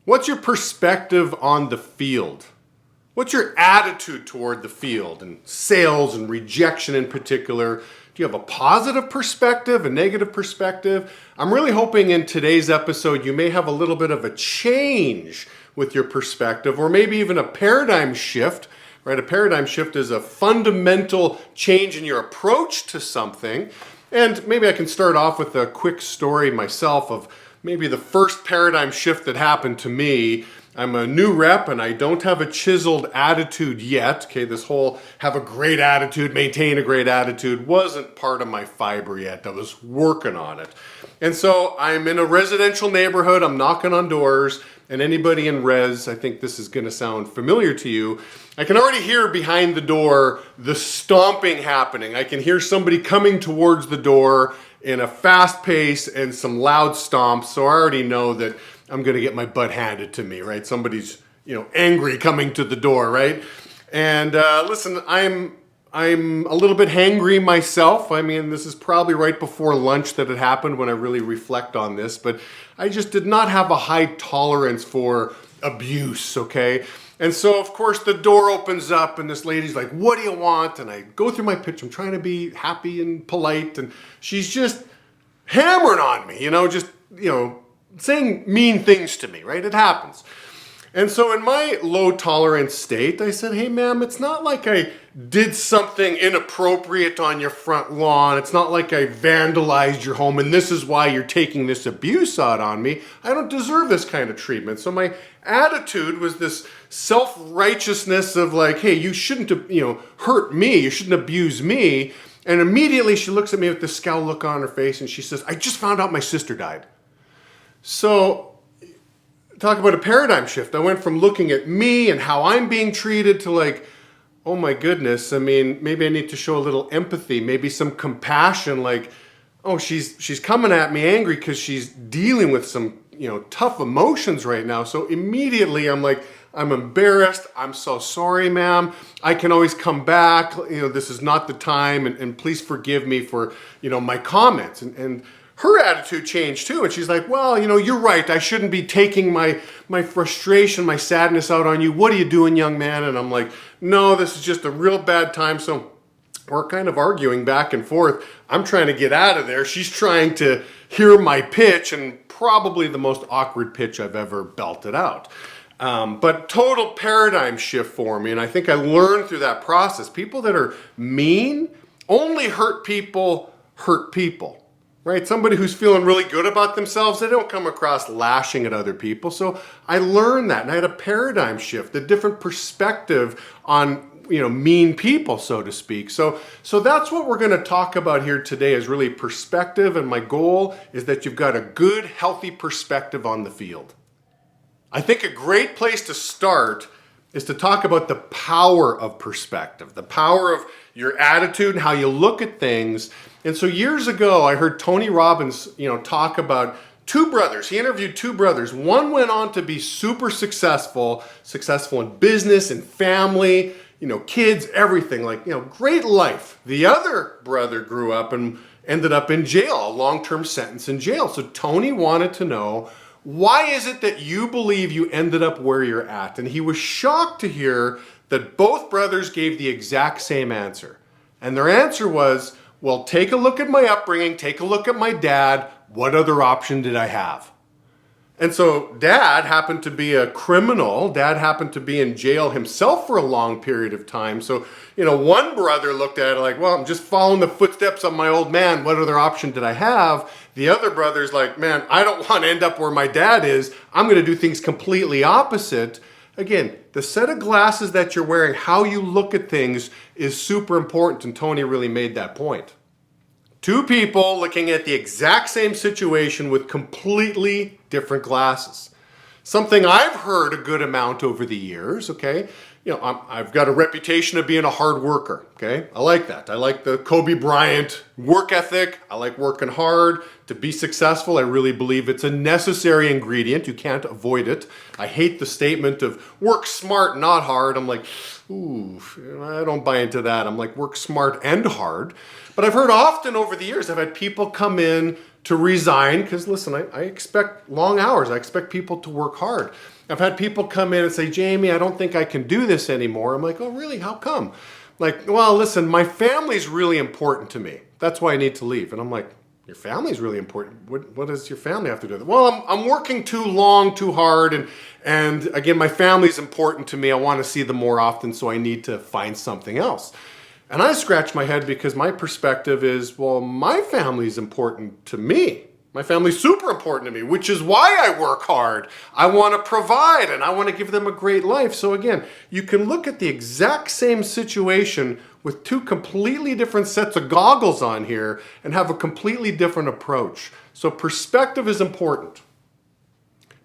What's your perspective on the field? What's your attitude toward the field and sales and rejection in particular? Do you have a positive perspective, a negative perspective? I'm really hoping in today's episode you may have a little bit of a change with your perspective, or maybe even a paradigm shift, right? A paradigm shift is a fundamental change in your approach to something. And maybe I can start off with a quick story myself of maybe the first paradigm shift that happened to me. I'm a new rep and I don't have a chiseled attitude yet. Okay, this whole have a great attitude, maintain a great attitude wasn't part of my fiber yet. I was working on it. And so I'm in a residential neighborhood, I'm knocking on doors, and anybody in res, I think this is gonna sound familiar to you, I can already hear behind the door the stomping happening. I can hear somebody coming towards the door in a fast pace and some loud stomps, so I already know that I'm gonna get my butt handed to me, right? Somebody's, angry coming to the door, right? And listen, I'm a little bit hangry myself. I mean, this is probably right before lunch that it happened when I really reflect on this, but I just did not have a high tolerance for abuse, okay? And so, of course, the door opens up and this lady's like, "What do you want?" And I go through my pitch. I'm trying to be happy and polite, and she's just hammering on me, saying mean things to me, right? It happens. And so in my low tolerance state, I said, "Hey, ma'am, it's not like I did something inappropriate on your front lawn. It's not like I vandalized your home and this is why you're taking this abuse out on me. I don't deserve this kind of treatment." So my attitude was this self-righteousness of like, "Hey, you shouldn't have, hurt me. You shouldn't abuse me." And immediately she looks at me with this scowl look on her face and she says, "I just found out my sister died." So talk about a paradigm shift. I went from looking at me and how I'm being treated to like, oh my goodness, I mean, maybe I need to show a little empathy, maybe some compassion, like, oh, she's coming at me angry because she's dealing with some, tough emotions right now. So immediately I'm like, "I'm embarrassed. I'm so sorry, ma'am. I can always come back. This is not the time, and please forgive me for, my comments." And her attitude changed too. And she's like, "Well, you're right. I shouldn't be taking my frustration, my sadness out on you. What are you doing, young man?" And I'm like, "No, this is just a real bad time." So we're kind of arguing back and forth. I'm trying to get out of there. She's trying to hear my pitch, and probably the most awkward pitch I've ever belted out. But total paradigm shift for me. And I think I learned through that process. People that are mean only hurt people, right? Somebody who's feeling really good about themselves, they don't come across lashing at other people. So I learned that, and I had a paradigm shift, a different perspective on, mean people, so to speak. So that's what we're going to talk about here today is really perspective. And my goal is that you've got a good, healthy perspective on the field. I think a great place to start is to talk about the power of perspective, the power of your attitude and how you look at things. And so years ago, I heard Tony Robbins, talk about two brothers. He interviewed two brothers. One went on to be super successful in business and family, kids, everything, great life. The other brother grew up and ended up in jail, a long-term sentence in jail. So Tony wanted to know, why is it that you believe you ended up where you're at? And he was shocked to hear that both brothers gave the exact same answer. And their answer was, well, take a look at my upbringing, take a look at my dad. What other option did I have? And so dad happened to be a criminal. Dad happened to be in jail himself for a long period of time. So, one brother looked at it like, well, I'm just following the footsteps of my old man. What other option did I have? The other brother's like, man, I don't want to end up where my dad is. I'm going to do things completely opposite. Again, the set of glasses that you're wearing, how you look at things is super important. And Tony really made that point. Two people looking at the exact same situation with completely different glasses. Something I've heard a good amount over the years, okay? I've got a reputation of being a hard worker, okay? I like that. I like the Kobe Bryant work ethic. I like working hard to be successful. I really believe it's a necessary ingredient. You can't avoid it. I hate the statement of work smart, not hard. I'm like, ooh, I don't buy into that. I'm like, work smart and hard. But I've heard often over the years, I've had people come in to resign because, listen, I expect long hours. I expect people to work hard. I've had people come in and say, Jamie, I don't think I can do this anymore. I'm like, oh, really? How come? Like, well, listen, my family's really important to me. That's why I need to leave. And I'm like, your family's really important. What does your family have to do with it? Well, I'm working too long, too hard. And again, my family's important to me. I want to see them more often, so I need to find something else. And I scratch my head because my perspective is, well, my family's important to me. My family's super important to me, which is why I work hard. I want to provide and I want to give them a great life. So again, you can look at the exact same situation with two completely different sets of goggles on here and have a completely different approach. So perspective is important.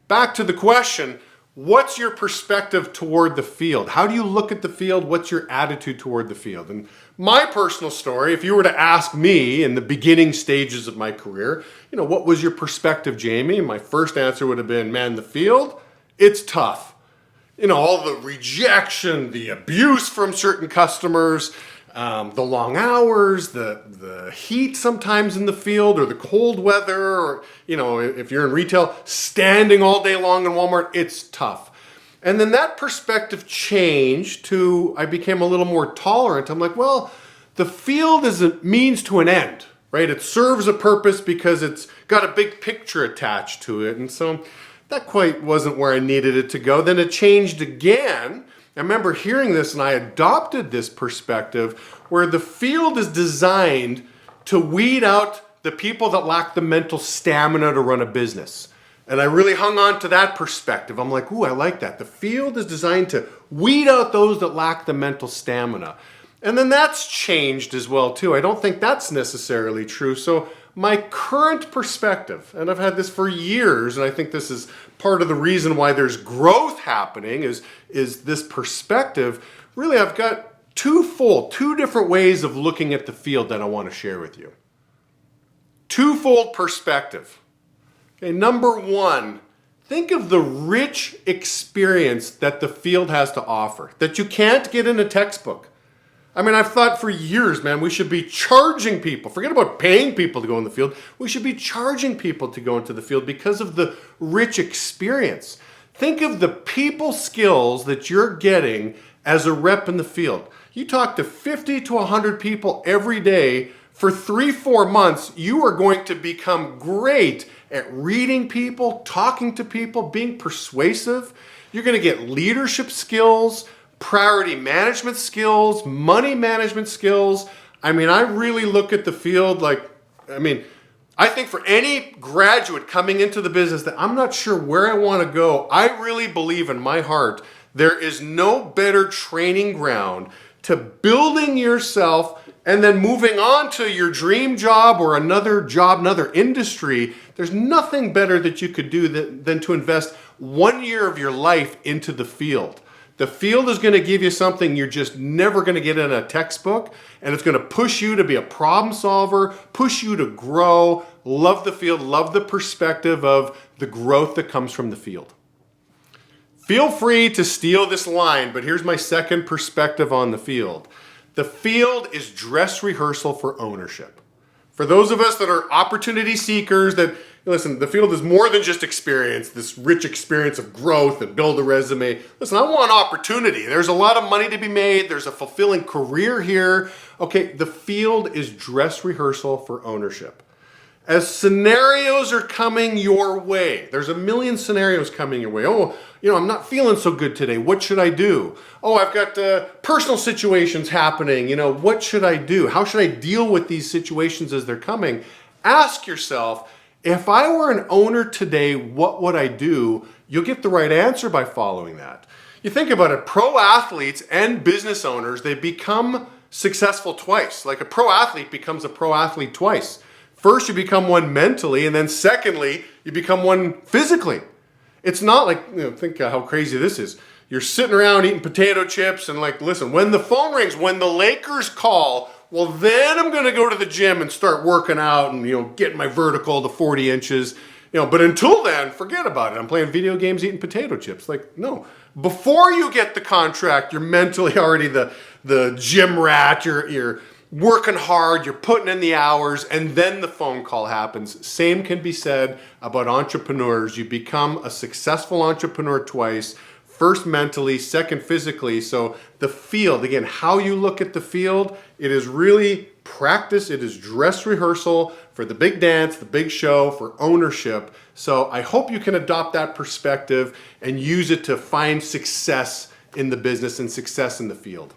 Back to the question, what's your perspective toward the field? How do you look at the field? What's your attitude toward the field? And my personal story, if you were to ask me in the beginning stages of my career, what was your perspective, Jamie? My first answer would have been, man, the field, it's tough. All the rejection, the abuse from certain customers, the long hours, the heat sometimes in the field, or the cold weather, or, if you're in retail, standing all day long in Walmart, it's tough. And then that perspective changed to, I became a little more tolerant. I'm like, well, the field is a means to an end, right? It serves a purpose because it's got a big picture attached to it. And so that quite wasn't where I needed it to go. Then it changed again. I remember hearing this and I adopted this perspective where the field is designed to weed out the people that lack the mental stamina to run a business. And I really hung on to that perspective. I'm like, ooh, I like that. The field is designed to weed out those that lack the mental stamina. And then that's changed as well too. I don't think that's necessarily true. So my current perspective, and I've had this for years, and I think this is part of the reason why there's growth happening is this perspective. Really, I've got two different ways of looking at the field that I want to share with you. Twofold perspective. Okay, number one, think of the rich experience that the field has to offer that you can't get in a textbook. I mean, I've thought for years, man, we should be charging people. Forget about paying people to go in the field. We should be charging people to go into the field because of the rich experience. Think of the people skills that you're getting as a rep in the field. You talk to 50 to 100 people every day for 3-4 months. You are going to become great at reading people, talking to people, being persuasive. You're going to get leadership skills, priority management skills, money management skills. I mean, I really look at the field I think for any graduate coming into the business that I'm not sure where I want to go, I really believe in my heart there is no better training ground to building yourself and then moving on to your dream job or another job, another industry. There's nothing better that you could do than to invest 1 year of your life into the field. The field is going to give you something you're just never going to get in a textbook, and it's going to push you to be a problem solver, push you to grow. Love the field, love the perspective of the growth that comes from the field. Feel free to steal this line, but here's my second perspective on the field. The field is dress rehearsal for ownership. For those of us that are opportunity seekers, that listen, the field is more than just experience, this rich experience of growth and build a resume. Listen, I want opportunity. There's a lot of money to be made. There's a fulfilling career here. Okay, the field is dress rehearsal for ownership. As scenarios are coming your way, there's a million scenarios coming your way. Oh, I'm not feeling so good today. What should I do? Oh, I've got personal situations happening. What should I do? How should I deal with these situations as they're coming? Ask yourself, if I were an owner today, what would I do? You'll get the right answer by following that. You think about it, pro athletes and business owners, they become successful twice. Like a pro athlete becomes a pro athlete twice. First, you become one mentally, and then secondly, you become one physically. It's not like, think how crazy this is. You're sitting around eating potato chips and listen, when the phone rings, when the Lakers call, well, then I'm going to go to the gym and start working out and, get my vertical to 40 inches. But until then, forget about it. I'm playing video games, eating potato chips. No. Before you get the contract, you're mentally already the gym rat. You're working hard, you're putting in the hours, and then the phone call happens. Same can be said about entrepreneurs. You become a successful entrepreneur twice. First mentally, second physically. So the field, again, how you look at the field, it is really practice. It is dress rehearsal for the big dance, the big show, for ownership. So I hope you can adopt that perspective and use it to find success in the business and success in the field.